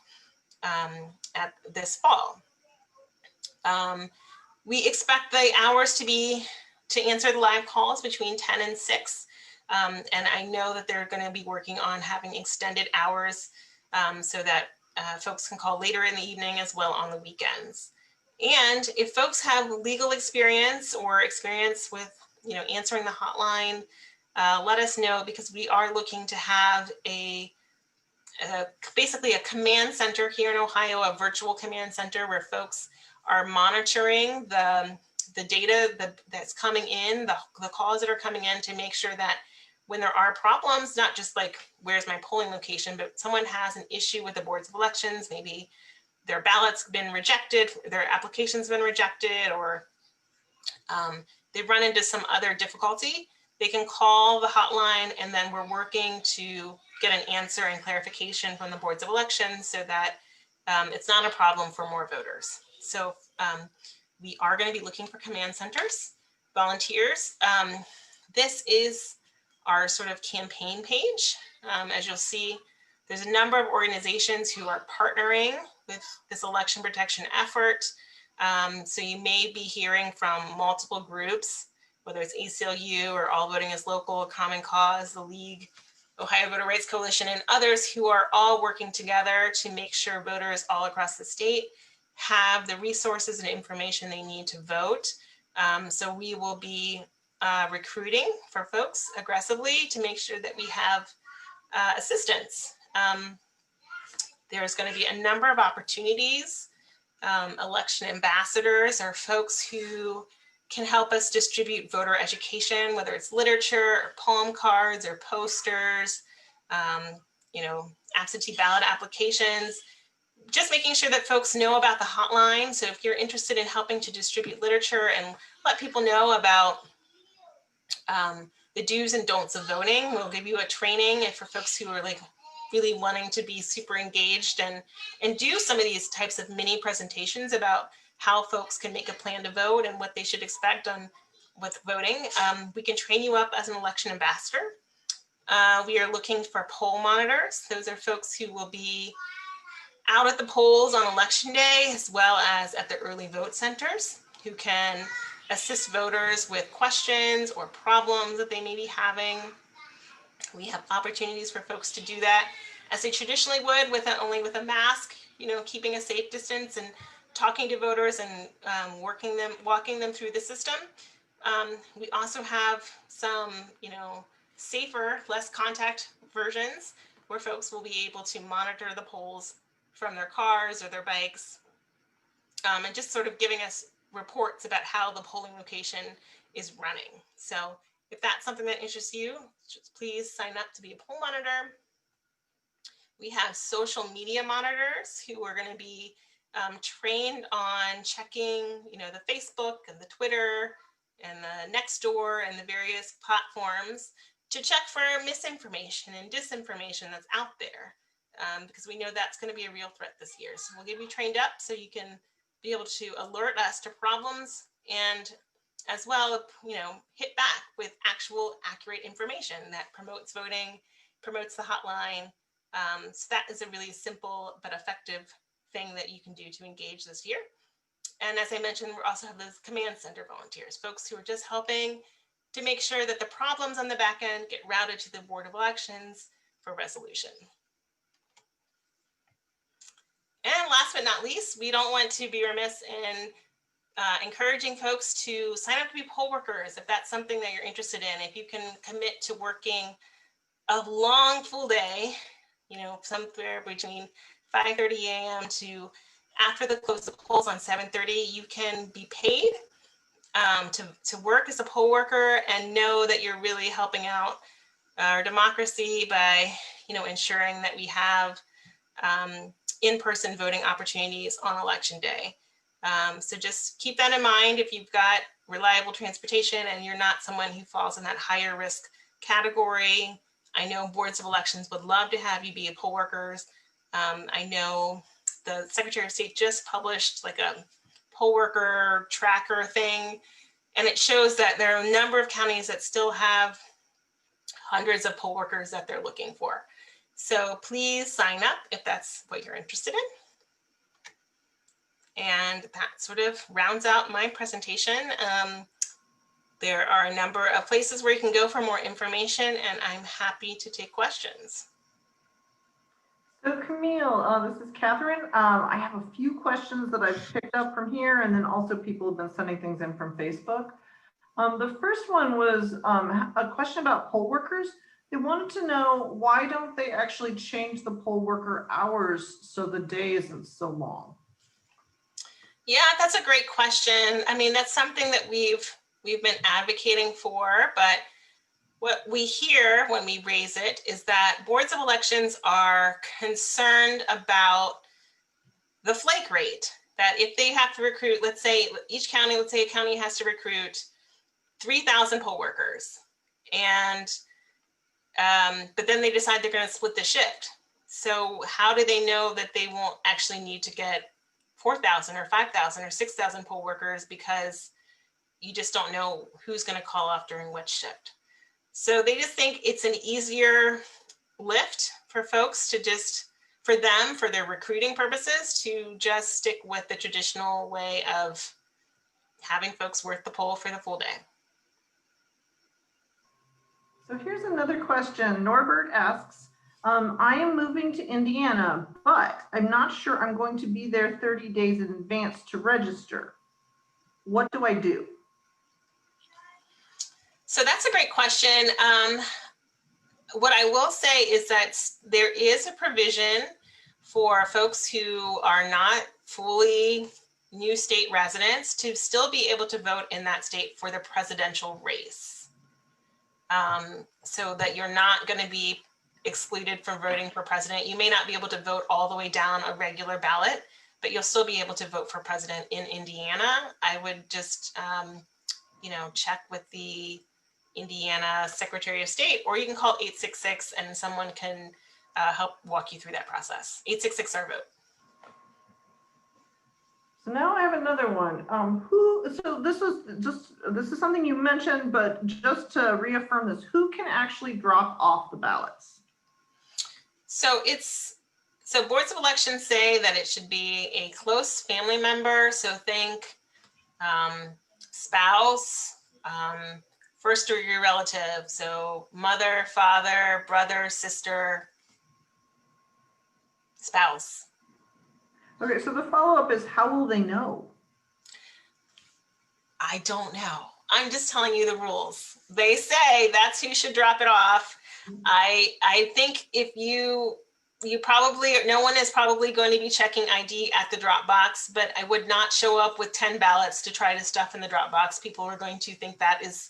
at this fall. We expect the hours to answer the live calls between 10 and 6. And I know that they're going to be working on having extended hours so that folks can call later in the evening as well on the weekends. And if folks have legal experience or experience with, answering the hotline, let us know, because we are looking to have basically a command center here in Ohio, a virtual command center where folks are monitoring the data that's coming in, the calls that are coming in, to make sure that when there are problems, not just like, where's my polling location, but someone has an issue with the boards of elections, maybe their ballot's been rejected, their application's been rejected, or they've run into some other difficulty, they can call the hotline, and then we're working to get an answer and clarification from the boards of elections so that it's not a problem for more voters. So we are going to be looking for command centers, volunteers. This is our sort of campaign page. As you'll see, there's a number of organizations who are partnering with this election protection effort. So you may be hearing from multiple groups, whether it's ACLU or All Voting is Local, Common Cause, the League, Ohio Voter Rights Coalition, and others who are all working together to make sure voters all across the state have the resources and information they need to vote. So we will be recruiting for folks aggressively to make sure that we have assistance. There's going to be a number of opportunities. Election ambassadors are folks who can help us distribute voter education, whether it's literature or poem cards or posters, absentee ballot applications, just making sure that folks know about the hotline. So if you're interested in helping to distribute literature and let people know about the do's and don'ts of voting, we'll give you a training. And for folks who are like really wanting to be super engaged and do some of these types of mini presentations about how folks can make a plan to vote and what they should expect with voting, we can train you up as an election ambassador. We are looking for poll monitors. Those are folks who will be out at the polls on election day, as well as at the early vote centers, who can assist voters with questions or problems that they may be having. We have opportunities for folks to do that as they traditionally would, only with a mask, keeping a safe distance and talking to voters and walking them through the system. We also have some, safer, less contact versions where folks will be able to monitor the polls from their cars or their bikes, and just sort of giving us reports about how the polling location is running. So if that's something that interests you, just please sign up to be a poll monitor. We have social media monitors who are going to be trained on checking, the Facebook and the Twitter and the Nextdoor and the various platforms to check for misinformation and disinformation that's out there, because we know that's going to be a real threat this year. So we'll get you trained up so you can be able to alert us to problems and as well, hit back with actual accurate information that promotes voting, promotes the hotline. So that is a really simple but effective thing that you can do to engage this year. And as I mentioned, we also have those command center volunteers, folks who are just helping to make sure that the problems on the back end get routed to the Board of Elections for resolution. And last but not least, we don't want to be remiss in encouraging folks to sign up to be poll workers if that's something that you're interested in. If you can commit to working a long full day, somewhere between 5:30 a.m. to after the close of polls on 7:30, you can be paid to work as a poll worker and know that you're really helping out our democracy by, ensuring that we have in-person voting opportunities on election day. So just keep that in mind if you've got reliable transportation and you're not someone who falls in that higher risk category. I know boards of elections would love to have you be poll workers. I know the Secretary of State just published like a poll worker tracker thing, and it shows that there are a number of counties that still have hundreds of poll workers that they're looking for. So please sign up if that's what you're interested in. And that sort of rounds out my presentation. There are a number of places where you can go for more information, and I'm happy to take questions. So Camille, this is Catherine. I have a few questions that I've picked up from here, and then also people have been sending things in from Facebook. The first one was a question about poll workers. They wanted to know, why don't they actually change the poll worker hours so the day isn't so long? Yeah, that's a great question. I mean, that's something that we've been advocating for, but what we hear when we raise it is that boards of elections are concerned about the flake rate, that if they have to recruit, let's say each county, let's say a county has to recruit 3,000 poll workers, and but then they decide they're going to split the shift. So how do they know that they won't actually need to get 4,000 or 5,000 or 6,000 poll workers, because you just don't know who's going to call off during which shift. So they just think it's an easier lift for folks to just, for them, for their recruiting purposes, to just stick with the traditional way of having folks work the poll for the full day. So here's another question. Norbert asks, I am moving to Indiana, but I'm not sure I'm going to be there 30 days in advance to register. What do I do? So that's a great question. What I will say is that there is a provision for folks who are not fully new state residents to still be able to vote in that state for the presidential race. So that you're not going to be excluded from voting for president. You may not be able to vote all the way down a regular ballot, but you'll still be able to vote for president in Indiana. I would just, check with the Indiana Secretary of State, or you can call 866 and someone can help walk you through that process. 866 our vote. So now I have another one. So this is something you mentioned, but just to reaffirm this, who can actually drop off the ballots? So boards of elections say that it should be a close family member. So think spouse, first degree relative. So mother, father, brother, sister, spouse. Okay, so the follow-up is, how will they know? I don't know. I'm just telling you the rules. They say that's who should drop it off. I think if you probably, no one is probably going to be checking ID at the drop box, but I would not show up with 10 ballots to try to stuff in the drop box. People are going to think that is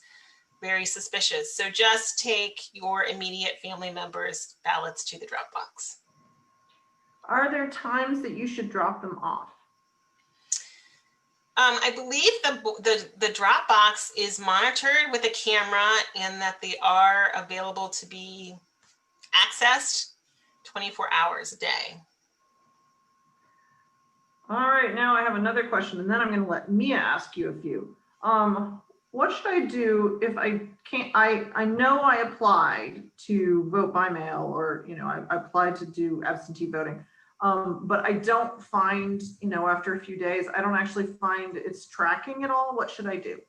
very suspicious. So just take your immediate family members' ballots to the drop box. Are there times that you should drop them off? I believe the drop box is monitored with a camera, and that they are available to be accessed 24 hours a day. All right, now I have another question, and then I'm going to let Mia ask you a few. What should I do if I can't? I know I applied to vote by mail, or I applied to do absentee voting. But I don't find, after a few days, I don't actually find it's tracking at all. What should I do?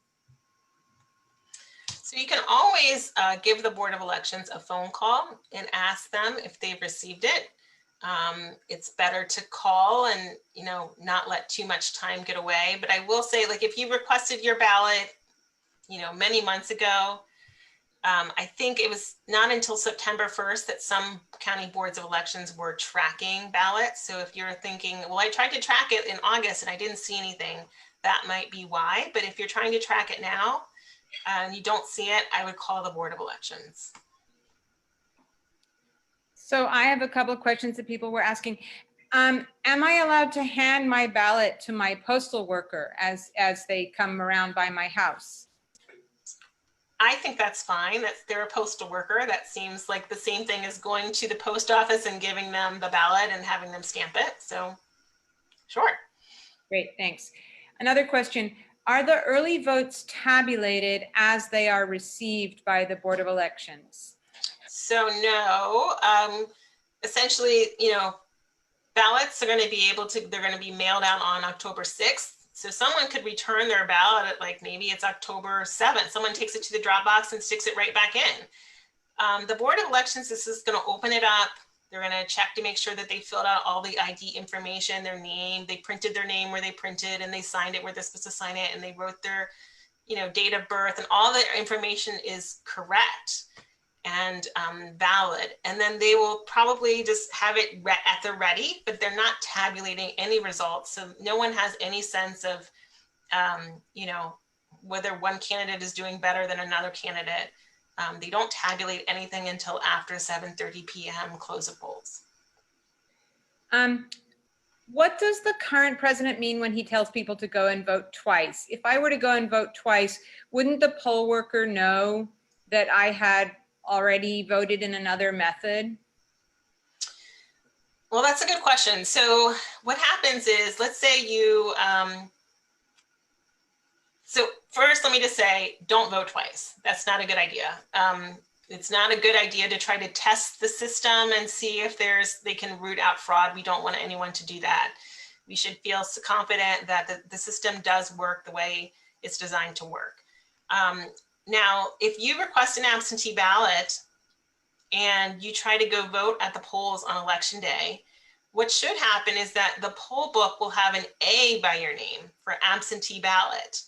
So you can always give the Board of Elections a phone call and ask them if they've received it. It's better to call and, not let too much time get away. But I will say, like, if you requested your ballot, many months ago, I think it was not until September 1st that some county boards of elections were tracking ballots. So if you're thinking, well, I tried to track it in August and I didn't see anything, that might be why. But if you're trying to track it now and you don't see it, I would call the Board of Elections. So I have a couple of questions that people were asking. Am I allowed to hand my ballot to my postal worker as they come around by my house? I think that's fine. They're a postal worker. That seems like the same thing as going to the post office and giving them the ballot and having them stamp it. So Sure. Great, thanks. Another question. Are the early votes tabulated as they are received by the Board of Elections? So no, essentially, ballots are going to be they're going to be mailed out on October 6th. So someone could return their ballot at like maybe it's October 7th. Someone takes it to the drop box and sticks it right back in. The Board of Elections is just going to open it up. They're going to check to make sure that they filled out all the ID information, their name, they printed their name where they printed, and they signed it where they're supposed to sign it, and they wrote their, date of birth, and all the information is correct and valid. And then they will probably just have it at the ready, but they're not tabulating any results. So no one has any sense of, whether one candidate is doing better than another candidate. They don't tabulate anything until after 7:30 p.m. close of polls. What does the current president mean when he tells people to go and vote twice? If I were to go and vote twice, wouldn't the poll worker know that I had already voted in another method? Well, that's a good question. So what happens is, let's say you, so first, let me just say, don't vote twice. That's not a good idea. It's not a good idea to try to test the system and see if they can root out fraud. We don't want anyone to do that. We should feel confident that the system does work the way it's designed to work. Now, if you request an absentee ballot and you try to go vote at the polls on election day, what should happen is that the poll book will have an A by your name for absentee ballot.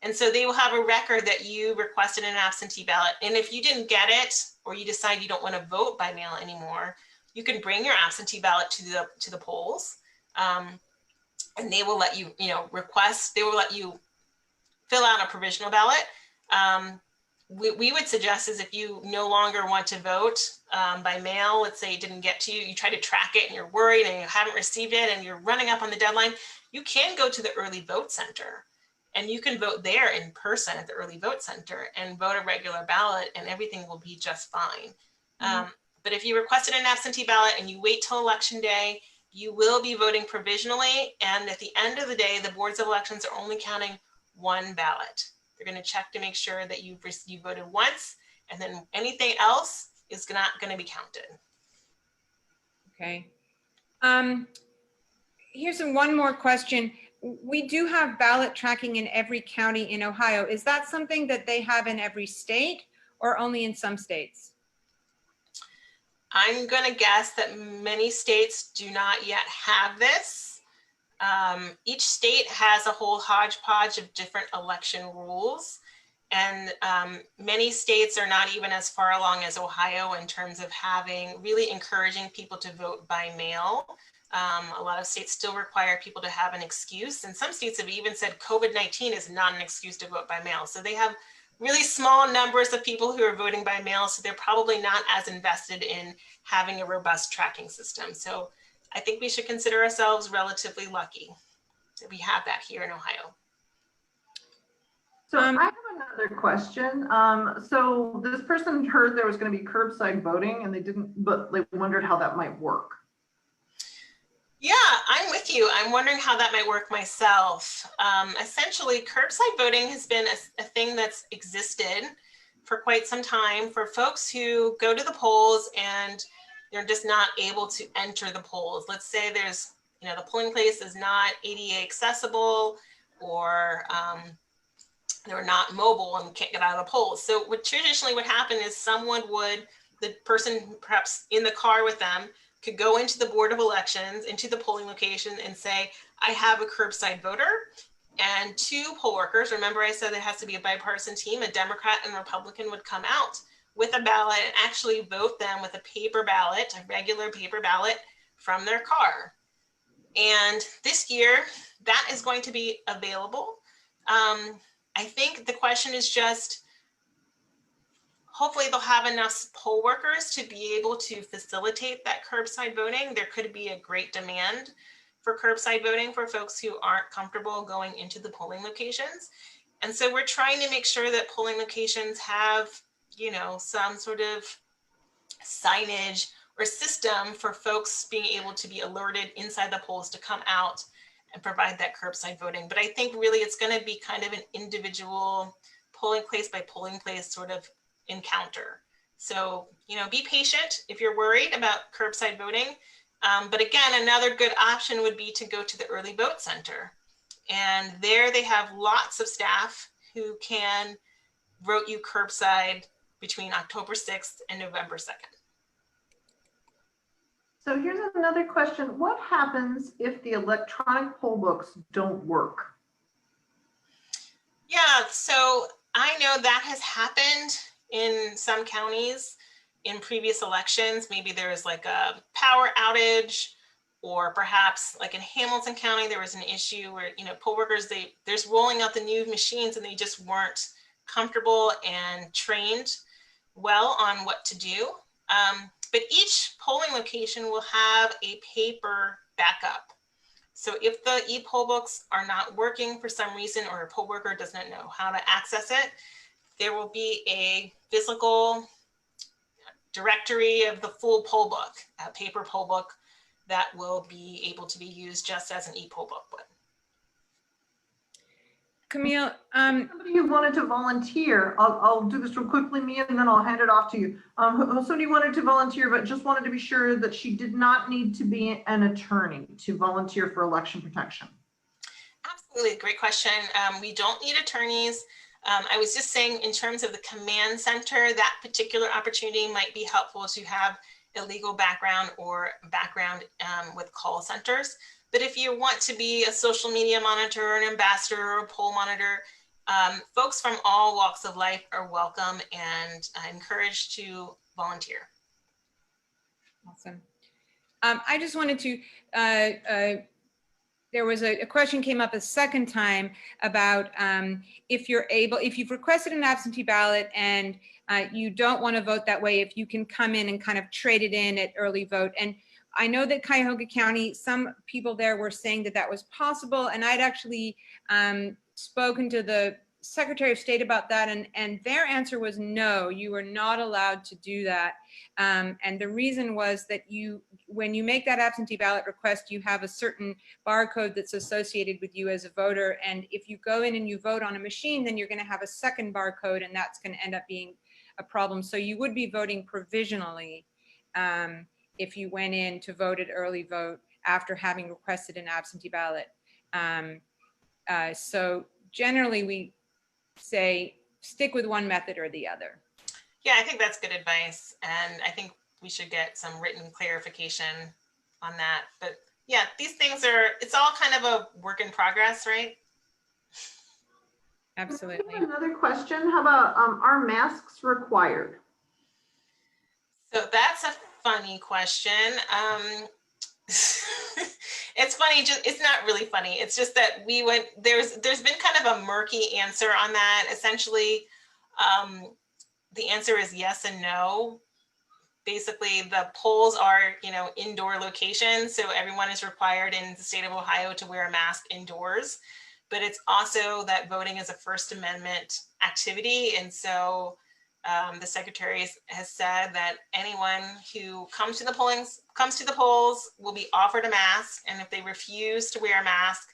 And so they will have a record that you requested an absentee ballot. And if you didn't get it, or you decide you don't want to vote by mail anymore, you can bring your absentee ballot to the polls. And they will let you, they will let you fill out a provisional ballot. We would suggest is if you no longer want to vote by mail, let's say it didn't get to you, you try to track it and you're worried and you haven't received it and you're running up on the deadline, you can go to the early vote center and you can vote there in person at the early vote center and vote a regular ballot and everything will be just fine. But if you requested an absentee ballot and you wait till election day, you will be voting provisionally. And at the end of the day, the boards of elections are only counting one ballot. They're going to check to make sure that you voted once, and then anything else is not going to be counted. Okay. Here's one more question. We do have ballot tracking in every county in Ohio. Is that something that they have in every state or only in some states? I'm going to guess that many states do not yet have this. Each state has a whole hodgepodge of different election rules, and many states are not even as far along as Ohio in terms of really encouraging people to vote by mail. A lot of states still require people to have an excuse, and some states have even said COVID-19 is not an excuse to vote by mail. So they have really small numbers of people who are voting by mail, so they're probably not as invested in having a robust tracking system. So I think we should consider ourselves relatively lucky that we have that here in Ohio. So I have another question. So this person heard there was going to be curbside voting and but they wondered how that might work. Yeah, I'm with you. I'm wondering how that might work myself. Essentially, curbside voting has been a thing that's existed for quite some time for folks who go to the polls and they're just not able to enter the polls. Let's say there's, the polling place is not ADA accessible, or they're not mobile and can't get out of the polls. So what traditionally would happen is the person perhaps in the car with them could go into the Board of Elections, into the polling location and say, I have a curbside voter, and two poll workers, remember I said it has to be a bipartisan team, a Democrat and Republican would come out with a ballot and actually vote them with a paper ballot, a regular paper ballot from their car. And this year, that is going to be available. I think the question is just, hopefully they'll have enough poll workers to be able to facilitate that curbside voting. There could be a great demand for curbside voting for folks who aren't comfortable going into the polling locations. And so we're trying to make sure that polling locations have, some sort of signage or system for folks being able to be alerted inside the polls to come out and provide that curbside voting. But I think really it's going to be kind of an individual polling place by polling place sort of encounter. So, you know, be patient if you're worried about curbside voting. But again, another good option would be to go to the early vote center. And there they have lots of staff who can vote you curbside between October 6th and November 2nd. So here's another question. What happens if the electronic poll books don't work? Yeah, so I know that has happened in some counties in previous elections. Maybe there was like a power outage, or perhaps like in Hamilton County, there was an issue where, you know, poll workers, they're rolling out the new machines and they just weren't comfortable and trained well on what to do. But each polling location will have a paper backup. So if the e-poll books are not working for some reason, or a poll worker doesn't know how to access it, there will be a physical directory of the full poll book, a paper poll book that will be able to be used just as an e-poll book would. Camille, Somebody who wanted to volunteer, I'll do this real quickly, Mia, and then I'll hand it off to you. Somebody wanted to volunteer, but just wanted to be sure that she did not need to be an attorney to volunteer for election protection. Absolutely, great question. We don't need attorneys. I was just saying in terms of the command center, that particular opportunity might be helpful to have a legal background or background with call centers. But if you want to be a social media monitor, an ambassador, or a poll monitor, folks from all walks of life are welcome and encouraged to volunteer. awesome. I just wanted to, there was a question came up a second time about if you've requested an absentee ballot and you don't want to vote that way, if you can come in and kind of trade it in at early vote. And I know that Cuyahoga County, some people there were saying that that was possible, and I'd actually spoken to the Secretary of State about that, and their answer was no, you are not allowed to do that. And the reason was that when you make that absentee ballot request, you have a certain barcode that's associated with you as a voter, and if you go in and you vote on a machine, then you're going to have a second barcode, and that's going to end up being a problem. So you would be voting provisionally if you went in to vote at early vote after having requested an absentee ballot. So generally we say stick with one method or the other. Yeah, I think that's good advice. And I think we should get some written clarification on that. But yeah, these things it's all kind of a work in progress, right? Absolutely. Another question, how about are masks required? So that's a funny question. It's funny, it's not really funny. It's just that there's been kind of a murky answer on that. Essentially, the answer is yes and no. Basically, the polls are, indoor locations, so everyone is required in the state of Ohio to wear a mask indoors. But it's also that voting is a First Amendment activity, and so the Secretary has said that anyone who comes to the polls will be offered a mask, and if they refuse to wear a mask,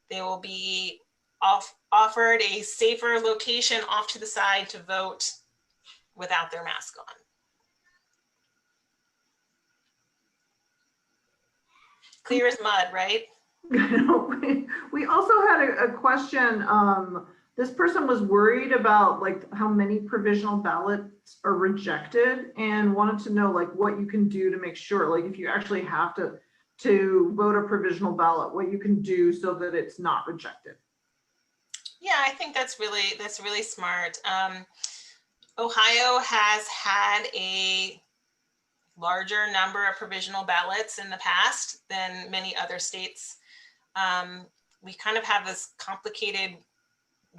they will be offered a safer location off to the side to vote without their mask on. Clear as mud, right? We also had a question. This person was worried about how many provisional ballots are rejected and wanted to know what you can do to make sure, if you actually have to vote a provisional ballot, what you can do so that it's not rejected. Yeah, I think that's really smart. Ohio has had a larger number of provisional ballots in the past than many other states. We kind of have this complicated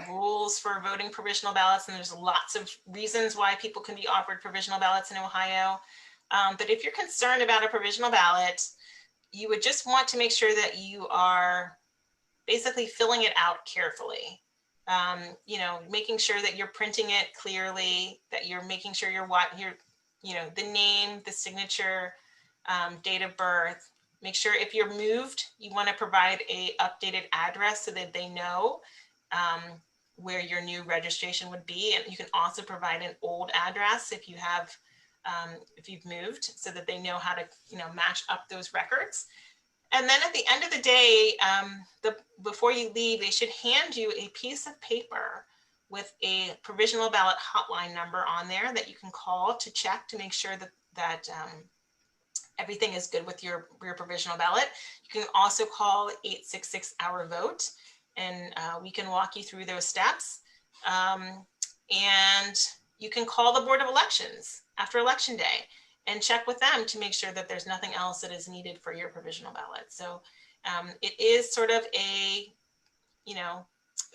rules for voting provisional ballots, and there's lots of reasons why people can be offered provisional ballots in Ohio. But if you're concerned about a provisional ballot, you would just want to make sure that you are basically filling it out carefully. Making sure that you're printing it clearly, that you're making sure you're the name, the signature, date of birth, Make sure if you're moved, you want to provide a updated address so that they know where your new registration would be. And you can also provide an old address if you have, if you've moved, so that they know how to, match up those records. And then at the end of the day, before you leave, they should hand you a piece of paper with a provisional ballot hotline number on there that you can call to check to make sure that everything is good with your provisional ballot. You can also call 866 Our Vote, and we can walk you through those steps. And you can call the Board of Elections after Election Day and check with them to make sure that there's nothing else that is needed for your provisional ballot. So it is sort of a,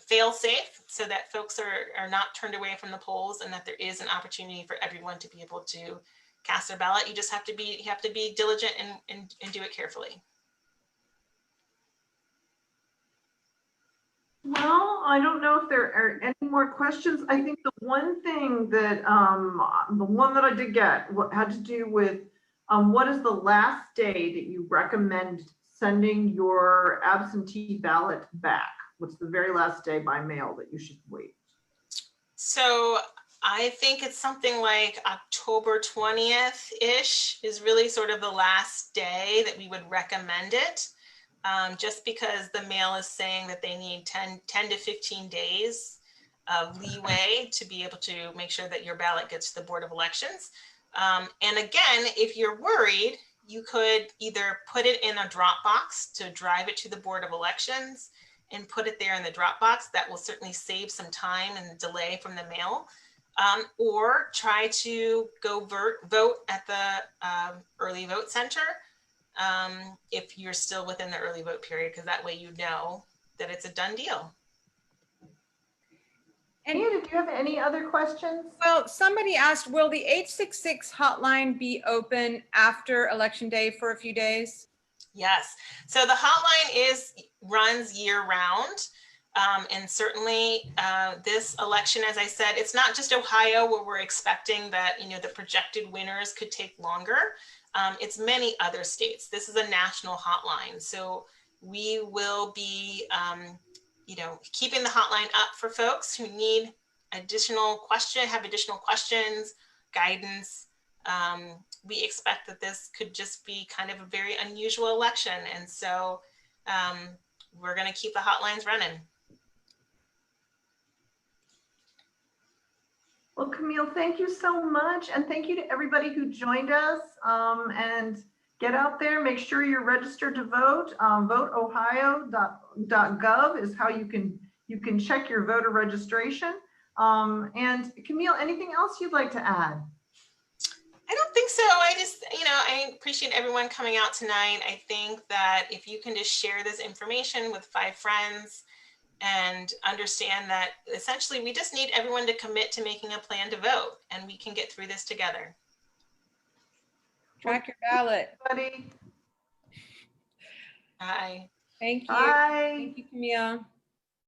fail safe so that folks are not turned away from the polls, and that there is an opportunity for everyone to be able to cast their ballot. You just have to be diligent and do it carefully. Well, I don't know if there are any more questions. I think the one thing that, the one that I did get had to do with what is the last day that you recommend sending your absentee ballot back? What's the very last day by mail that you should wait? So I think it's something like October 20th-ish is really sort of the last day that we would recommend it. Just because the mail is saying that they need 10 to 15 days of leeway to be able to make sure that your ballot gets to the Board of Elections. And again, if you're worried, you could either put it in a drop box to drive it to the Board of Elections and put it there in the drop box. That will certainly save some time and delay from the mail. Or try to go vote at the early vote center if you're still within the early vote period, because that way you know that it's a done deal. And did you have any other questions? Well, somebody asked, will the 866 hotline be open after Election Day for a few days? Yes. So the hotline runs year round. And certainly this election, as I said, it's not just Ohio where we're expecting that, the projected winners could take longer. It's many other states. This is a national hotline. So we will be, keeping the hotline up for folks who need have additional questions, guidance. We expect that this could just be kind of a very unusual election. And so we're going to keep the hotlines running. Well, Camille, thank you so much. And thank you to everybody who joined us. And get out there, make sure you're registered to vote. Voteohio.gov is how you can check your voter registration. And Camille, anything else you'd like to add? I don't think so. I just, I appreciate everyone coming out tonight. I think that if you can just share this information with 5 friends, and understand that essentially we just need everyone to commit to making a plan to vote, and we can get through this together. Track your ballot. Everybody. Bye. Thank you. Bye. Thank you, Camille.